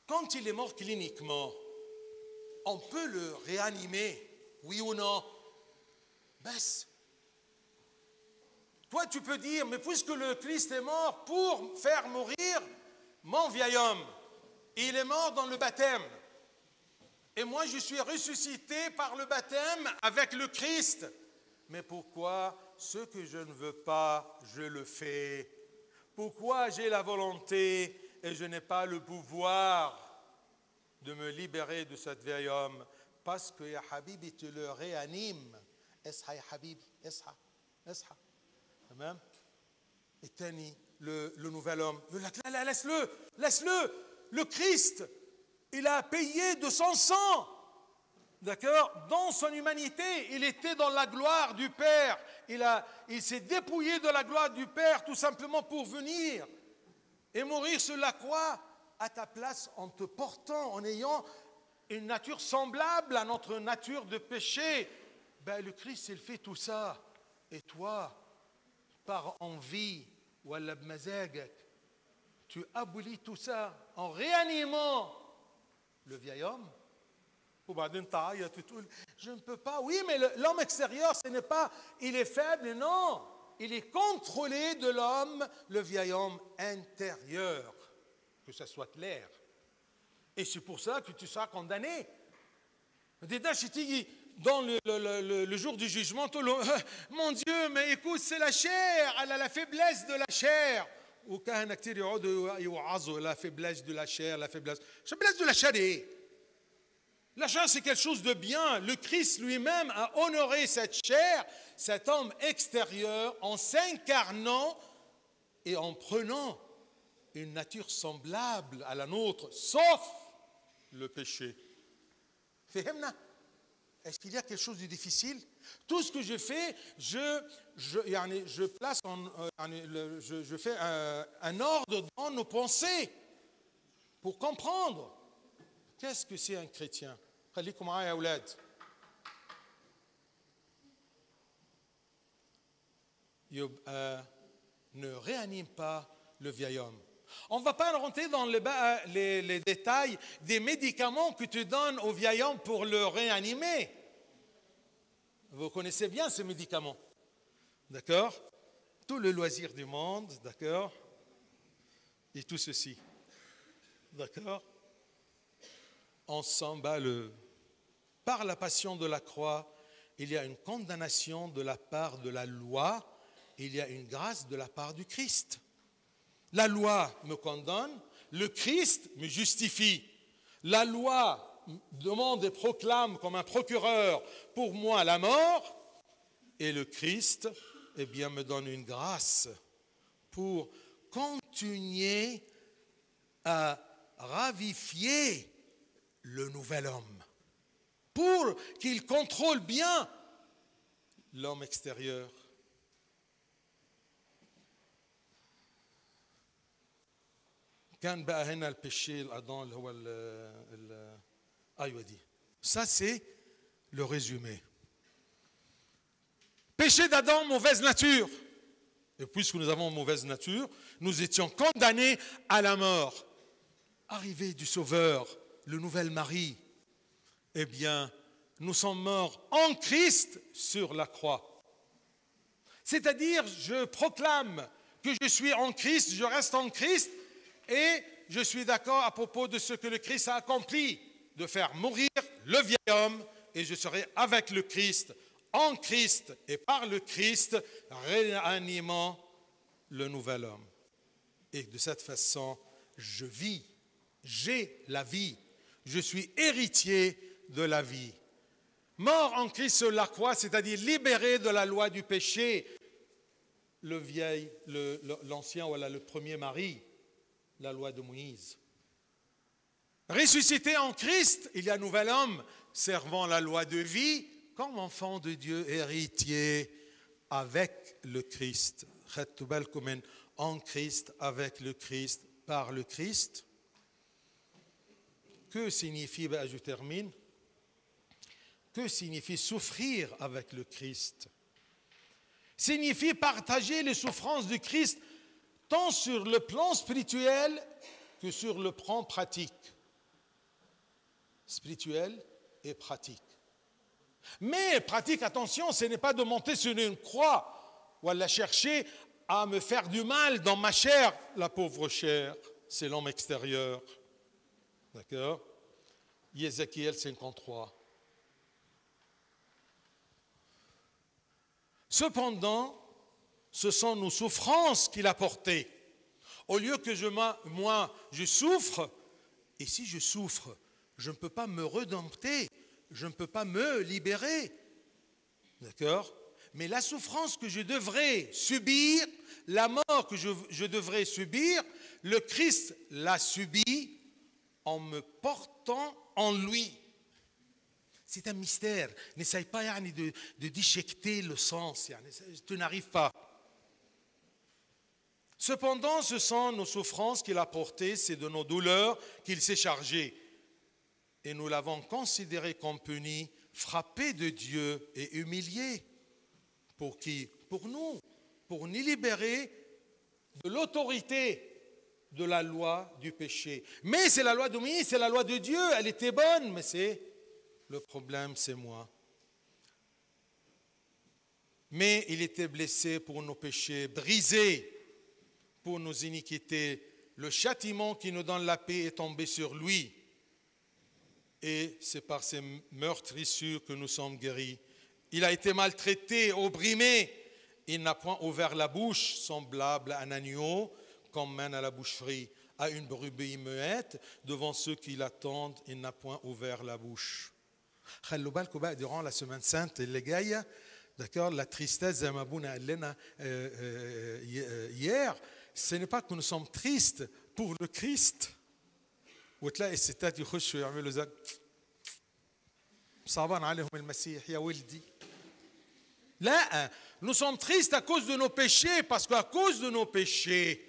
Quand il est mort cliniquement, on peut le réanimer, oui ou non? Baisse. Toi, tu peux dire, mais puisque le Christ est mort pour faire mourir mon vieil homme, il est mort dans le baptême. Et moi, je suis ressuscité par le baptême avec le Christ. Mais pourquoi ce que je ne veux pas, je le fais? Pourquoi j'ai la volonté et je n'ai pas le pouvoir de me libérer de cet vieil homme? Parce que, ya Habibi, tu le réanimes. Esha, ya Habibi, esha, esha. Amen. Et Tani, le nouvel homme, laisse-le. Le Christ, il a payé de son sang. D'accord? Dans son humanité, il était dans la gloire du Père. Il s'est dépouillé de la gloire du Père tout simplement pour venir et mourir sur la croix à ta place en te portant, en ayant une nature semblable à notre nature de péché. Ben, le Christ, il fait tout ça. Et toi, par envie, wala bmazagak, tu abolis tout ça en réanimant le vieil homme. Je ne peux pas. Oui, mais l'homme extérieur, ce n'est pas, il est faible, non. Il est contrôlé de l'homme, le vieil homme intérieur. Que ça soit clair. Et c'est pour ça que tu seras condamné. Dans le jour du jugement, mon Dieu, mais écoute, c'est la chair, elle a la faiblesse de la chair. La faiblesse de la chair, la faiblesse de la chair. La chair, c'est quelque chose de bien. Le Christ lui-même a honoré cette chair, cet homme extérieur, en s'incarnant et en prenant une nature semblable à la nôtre, sauf le péché. Est-ce qu'il y a quelque chose de difficile? Tout ce que je fais, je place je fais un ordre dans nos pensées pour comprendre. Qu'est-ce que c'est un chrétien? Ne réanime pas le vieil homme. On ne va pas rentrer dans les détails des médicaments que tu donnes au vieil homme pour le réanimer. Vous connaissez bien ces médicaments. D'accord? Tout le loisir du monde, d'accord? Et tout ceci. D'accord? On s'en bat par la passion de la croix, il y a une condamnation de la part de la loi, il y a une grâce de la part du Christ. La loi me condamne, le Christ me justifie. La loi demande et proclame comme un procureur pour moi la mort, et le Christ, eh bien, me donne une grâce pour continuer à ravifier le nouvel homme, pour qu'il contrôle bien l'homme extérieur. كان بقى هنا البيشي الأدان اللي هو أيوة دي. Ça c'est le résumé. Péché d'Adam, mauvaise nature. Et puisque nous avons mauvaise nature, nous étions condamnés à la mort. Arrivée du Sauveur, le nouvel mari, eh bien, nous sommes morts en Christ sur la croix. C'est-à-dire, je proclame que je suis en Christ, je reste en Christ, et je suis d'accord à propos de ce que le Christ a accompli, de faire mourir le vieil homme et je serai avec le Christ, en Christ et par le Christ, réanimant le nouvel homme. Et de cette façon, je vis, j'ai la vie, je suis héritier de la vie. Mort en Christ sur la croix, c'est-à-dire libéré de la loi du péché, l'ancien, voilà, le premier mari, la loi de Moïse. Ressuscité en Christ, il y a un nouvel homme servant la loi de vie comme enfant de Dieu, héritier avec le Christ. En Christ, avec le Christ, par le Christ. Que signifie, je termine, que signifie souffrir avec le Christ? Signifie partager les souffrances du Christ tant sur le plan spirituel que sur le plan pratique. Spirituel et pratique. Mais pratique, attention, ce n'est pas de monter sur une croix ou à la chercher à me faire du mal dans ma chair, la pauvre chair, c'est l'homme extérieur. D'accord? Ézéchiel 53. Cependant, ce sont nos souffrances qu'il a portées. Au lieu que moi, je souffre, et si je souffre, je ne peux pas me redempter, je ne peux pas me libérer. D'accord? Mais la souffrance que je devrais subir, la mort que je devrais subir, le Christ l'a subie en me portant en lui. C'est un mystère. N'essaye pas de déchiqueter le sens. Tu n'arrives pas. Cependant, ce sont nos souffrances qu'il a portées, c'est de nos douleurs qu'il s'est chargé. Et nous l'avons considéré comme puni, frappé de Dieu et humilié. Pour qui? Pour nous. Pour nous libérer de l'autorité de la loi du péché. Mais c'est la loi de Moïse, c'est la loi de Dieu. Elle était bonne, mais le problème, c'est moi. Mais il était blessé pour nos péchés, brisé pour nos iniquités. Le châtiment qui nous donne la paix est tombé sur lui. Et c'est par ces meurtrissures que nous sommes guéris. Il a été maltraité, opprimé. Il n'a point ouvert la bouche, semblable à un agneau, qu'on mène à la boucherie, à une brebis muette. Devant ceux qui l'attendent, il n'a point ouvert la bouche. Durant la semaine sainte, les gars, d'accord, la tristesse, hier, ce n'est pas que nous sommes tristes pour le Christ. وتلاقي الستات يخشوا يعملوا زي صعبان عليهم المسيح يا ولدي. لا, nous sommes tristes à cause de nos péchés, parce qu'à cause de nos péchés,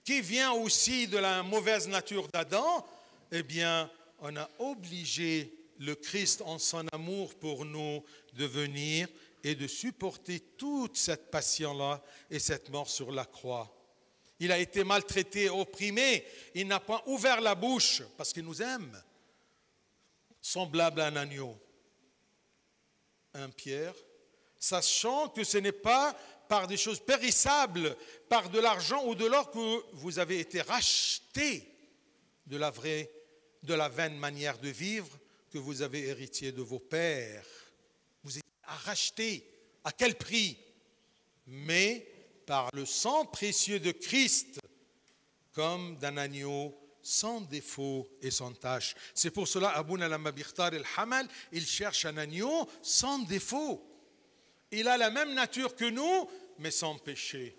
qui vient aussi de la mauvaise nature d'Adam, eh bien, on a obligé le Christ en son amour pour nous de venir et de supporter toute cette passion-là et cette mort sur la croix. Il a été maltraité, opprimé. Il n'a pas ouvert la bouche parce qu'il nous aime. Semblable à un agneau. 1 Pierre. Sachant que ce n'est pas par des choses périssables, par de l'argent ou de l'or que vous avez été rachetés de la vaine manière de vivre que vous avez hérité de vos pères. Vous êtes rachetés. À quel prix? Mais par le sang précieux de Christ, comme d'un agneau sans défaut et sans tache. C'est pour cela, Abouna lama bikhtar el-hamal, il cherche un agneau sans défaut. Il a la même nature que nous, mais sans péché.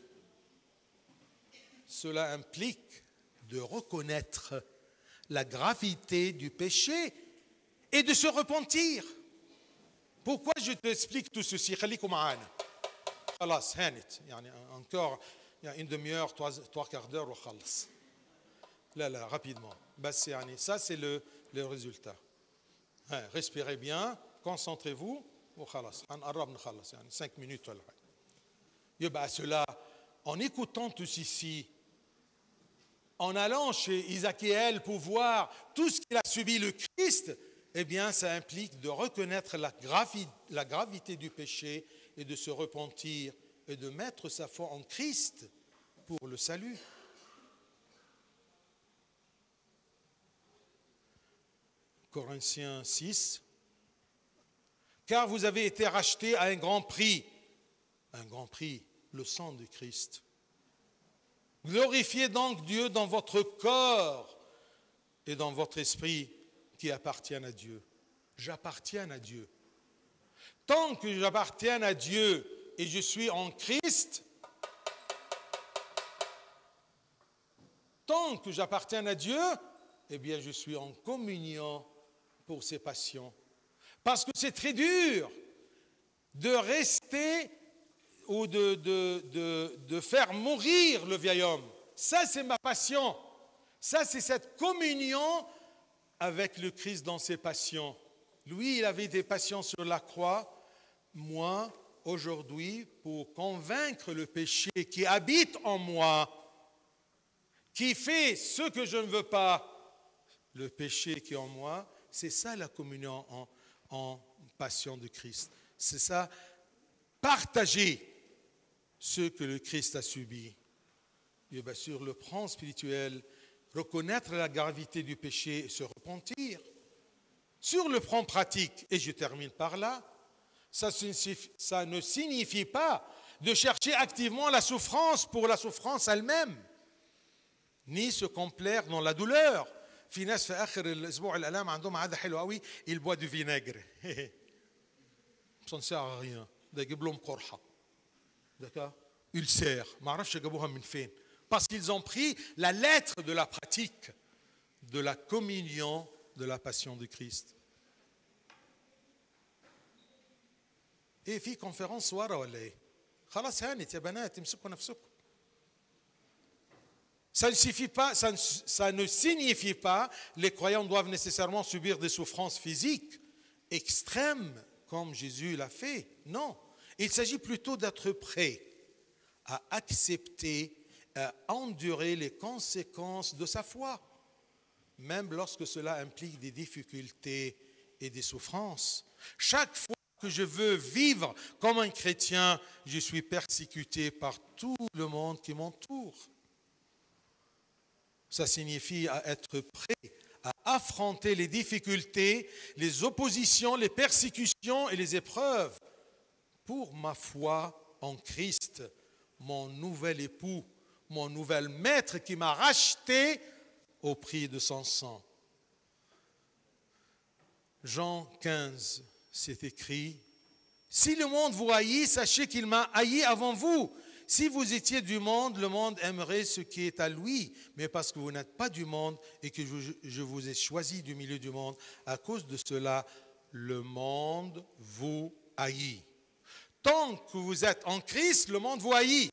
Cela implique de reconnaître la gravité du péché et de se repentir. Pourquoi je t'explique tout ceci? خليكم معانا. خلاص هانت يعني encore une demi-heure, trois quarts d'heure وخلص. Là, rapidement. بس يعني ça c'est le résultat. Respirez bien, concentrez-vous وخلاص. هنقرب نخلص يعني 5 minutes ولا حاجة. يبقى cela, en écoutant tout ceci, en allant chez Ézéchiel pour voir tout ce qu'il a subi le Christ, eh bien, ça implique de reconnaître la gravité du péché et de se repentir et de mettre sa foi en Christ pour le salut. Corinthiens 6, car vous avez été rachetés à un grand prix. Un grand prix, le sang de Christ. Glorifiez donc Dieu dans votre corps et dans votre esprit qui appartiennent à Dieu. J'appartiens à Dieu. Tant que j'appartiens à Dieu et je suis en Christ, tant que j'appartiens à Dieu, eh bien je suis en communion pour ses passions. Parce que c'est très dur de rester ou de faire mourir le vieil homme. Ça, c'est ma passion. Ça, c'est cette communion avec le Christ dans ses passions. Lui, il avait des passions sur la croix. Moi, aujourd'hui, pour convaincre le péché qui habite en moi, qui fait ce que je ne veux pas, le péché qui est en moi, c'est ça la communion en passion de Christ. C'est ça, partager ce que le Christ a subi. Et bien sûr, le plan spirituel, reconnaître la gravité du péché et se repentir. Sur le plan pratique, et je termine par là, ça ne signifie pas de chercher activement la souffrance pour la souffrance elle-même, ni se complaire dans la douleur. في ناس في آخر الأسبوع الآلام عندهم عادة حلوة قوي ils boivent du vinaigre. Ça ne sert à rien. ده يجيب لهم قرحة. D'accord? Ulcère. ما أعرفش جابوها من فين. Parce qu'ils ont pris la lettre de la pratique de la communion de la passion de Christ. ايه في كونفرنس ورا ولا ايه؟ خلاص هانت يا بنات امسكوا نفسكم. Ça ne signifie pas que les croyants doivent nécessairement subir des souffrances physiques extrêmes comme Jésus l'a fait. Non, il s'agit plutôt d'être prêt à accepter, à endurer les conséquences de sa foi, même lorsque cela implique des difficultés et des souffrances. Chaque fois que je veux vivre comme un chrétien, je suis persécuté par tout le monde qui m'entoure. Ça signifie être prêt à affronter les difficultés, les oppositions, les persécutions et les épreuves pour ma foi en Christ, mon nouvel époux, mon nouvel maître qui m'a racheté au prix de son sang. Jean 15, c'est écrit, « Si le monde vous haït, sachez qu'il m'a haï avant vous. Si vous étiez du monde, le monde aimerait ce qui est à lui, mais parce que vous n'êtes pas du monde et que je vous ai choisi du milieu du monde, à cause de cela, le monde vous haït. Tant que vous êtes en Christ, le monde vous haït. »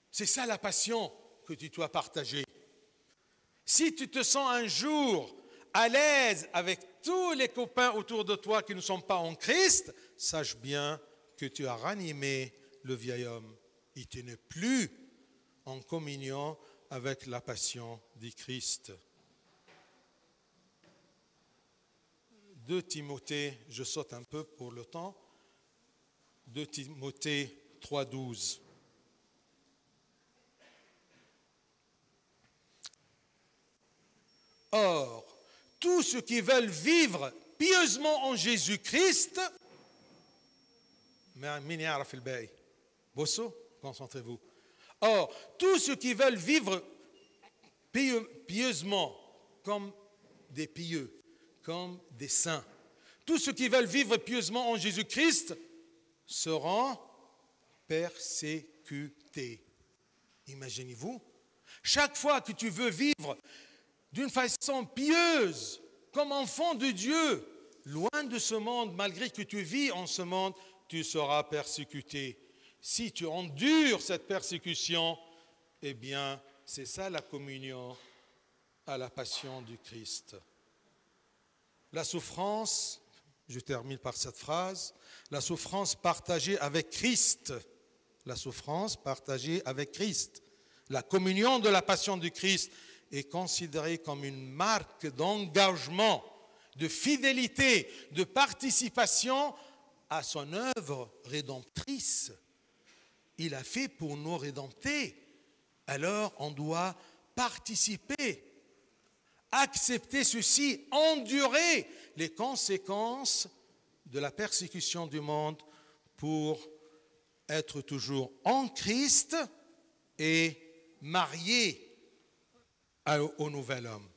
C'est ça la passion que tu dois partager. Si tu te sens un jour à l'aise avec tous les copains autour de toi qui ne sont pas en Christ, sache bien que tu as ranimé le vieil homme, et tu n'es plus en communion avec la passion du Christ. 2 Timothée, je saute un peu pour le temps, 2 Timothée 3,12. Or, tous ceux qui veulent vivre pieusement en Jésus-Christ, مين يعرف الباقي؟ بصوا, concentrez-vous. Or, tous ceux qui veulent vivre pieusement, comme des pieux, comme des saints, tous ceux qui veulent vivre pieusement en Jésus-Christ seront persécutés. Imaginez-vous, chaque fois que tu veux vivre d'une façon pieuse, comme enfant de Dieu, loin de ce monde, malgré que tu vis en ce monde, tu seras persécuté. Si tu endures cette persécution, eh bien, c'est ça la communion à la passion du Christ. La souffrance, je termine par cette phrase, la souffrance partagée avec Christ, la souffrance partagée avec Christ, la communion de la passion du Christ est considérée comme une marque d'engagement, de fidélité, de participation à son œuvre rédemptrice. Il a fait pour nous rédempter. Alors, on doit participer, accepter ceci, endurer les conséquences de la persécution du monde pour être toujours en Christ et marié au nouvel homme.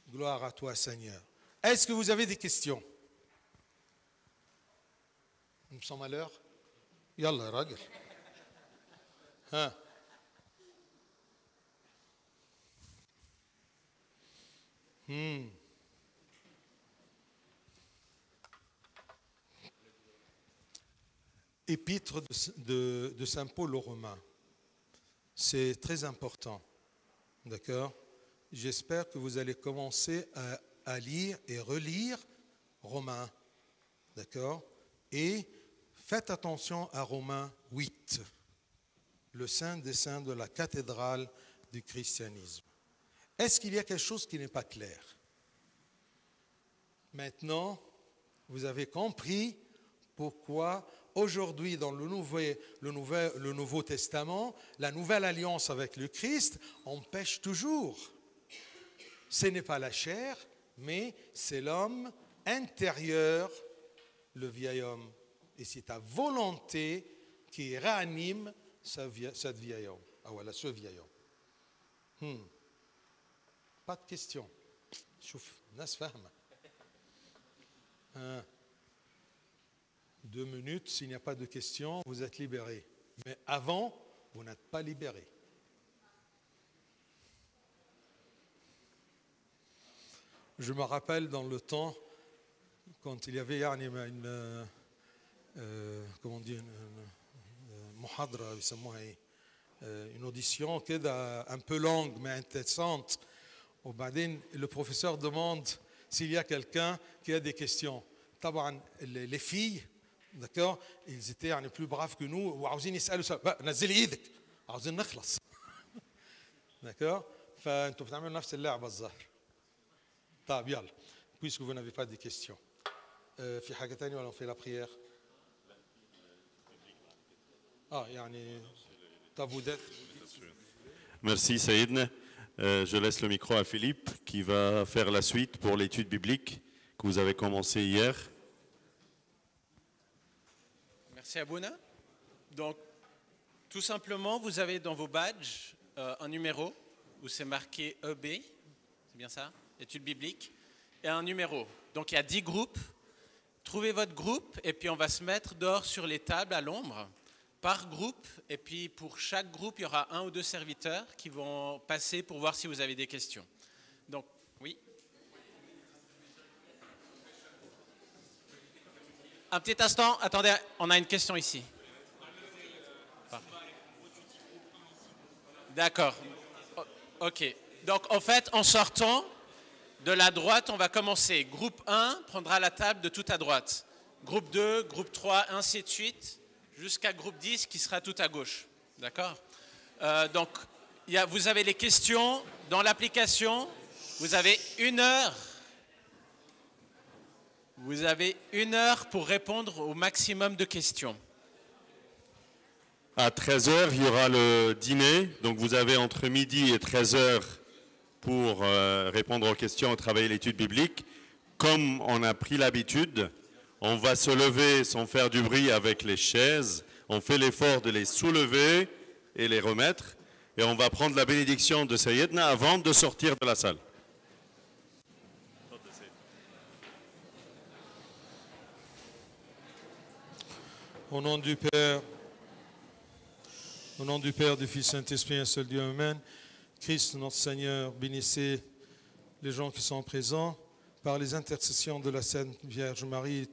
Gloire à toi, Seigneur. Est-ce que vous avez des questions? Nous sommes à l'heure? Yallah, ragel. Hein? Épître de Saint Paul aux Romains. C'est très important. D'accord? J'espère que vous allez commencer à lire et relire Romains. D'accord? Et faites attention à Romains 8, le saint des saints de la cathédrale du christianisme. Est-ce qu'il y a quelque chose qui n'est pas clair? Maintenant, vous avez compris pourquoi aujourd'hui dans le Nouveau Testament, la nouvelle alliance avec le Christ, on pêche toujours. Ce n'est pas la chair, mais c'est l'homme intérieur, le vieil homme. Et c'est ta volonté qui réanime cette vieille homme. Ah voilà, ce vieil homme. Pas de questions. Chouf, nas fahma. 2 minutes, s'il n'y a pas de questions, vous êtes libérés. Mais avant, vous n'êtes pas libérés. Je me rappelle dans le temps, quand il y avait une audition un peu longue mais intéressante. Le professeur demande s'il y a quelqu'un qui a des questions. Les filles, d'accord, ils étaient plus braves que nous. D'accord? فانتم بتعملوا نفس اللعبه الظاهر. طيب يلا puisque vous n'avez pas de questions. في حاجه ثانيه ولا on fait la prière? يعني طب ودات. Merci Saïdna. Je laisse le micro à Philippe qui va faire la suite pour l'étude biblique que vous avez commencé hier. Merci Abouna. Donc, tout simplement, vous avez dans vos badges un numéro où c'est marqué EB, c'est bien ça, étude biblique, et un numéro. Donc, il y a 10 groupes. Trouvez votre groupe et puis on va se mettre dehors sur les tables à l'ombre par groupe. Et puis, pour chaque groupe, il y aura 1 ou 2 serviteurs qui vont passer pour voir si vous avez des questions. Donc, oui. Un petit instant, attendez, on a une question ici. D'accord. Ok. Donc, en fait, en sortant de la droite, on va commencer. Groupe 1 prendra la table de tout à droite. Groupe 2, groupe 3, ainsi de suite, jusqu'à groupe 10 qui sera tout à gauche. D'accord? Donc, vous avez les questions dans l'application. Vous avez 1 heure. Vous avez 1 heure pour répondre au maximum de questions. À 13h, il y aura le dîner. Donc vous avez entre midi et 13h pour répondre aux questions et travailler l'étude biblique. Comme on a pris l'habitude, on va se lever sans faire du bruit avec les chaises. On fait l'effort de les soulever et les remettre. Et on va prendre la bénédiction de Sayyidna avant de sortir de la salle. Au nom du Père, du Fils, Saint-Esprit, un seul Dieu, Amen. Christ, notre Seigneur, bénissez les gens qui sont présents par les intercessions de la Sainte Vierge Marie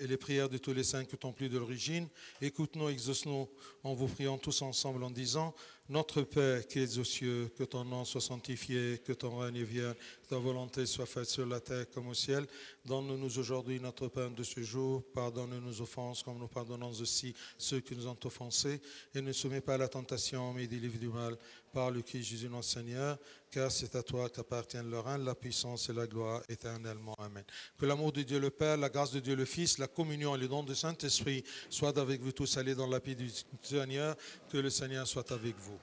et les prières de tous les saints qui t'ont plu de l'origine. Écoute-nous, exauce-nous en vous priant tous ensemble en disant: Notre Père qui es aux cieux, que ton nom soit sanctifié, que ton règne vienne, que ta volonté soit faite sur la terre comme au ciel. Donne-nous aujourd'hui notre pain de ce jour. Pardonne nos offenses comme nous pardonnons aussi ceux qui nous ont offensés. Et ne soumets pas à la tentation, mais délivre du mal. Par le Christ Jésus notre Seigneur, car c'est à toi qu'appartiennent le règne, la puissance et la gloire éternellement. Amen. Que l'amour de Dieu le Père, la grâce de Dieu le Fils, la communion et le don du Saint-Esprit soient avec vous tous. Allez dans la paix du Seigneur. Que le Seigneur soit avec vous.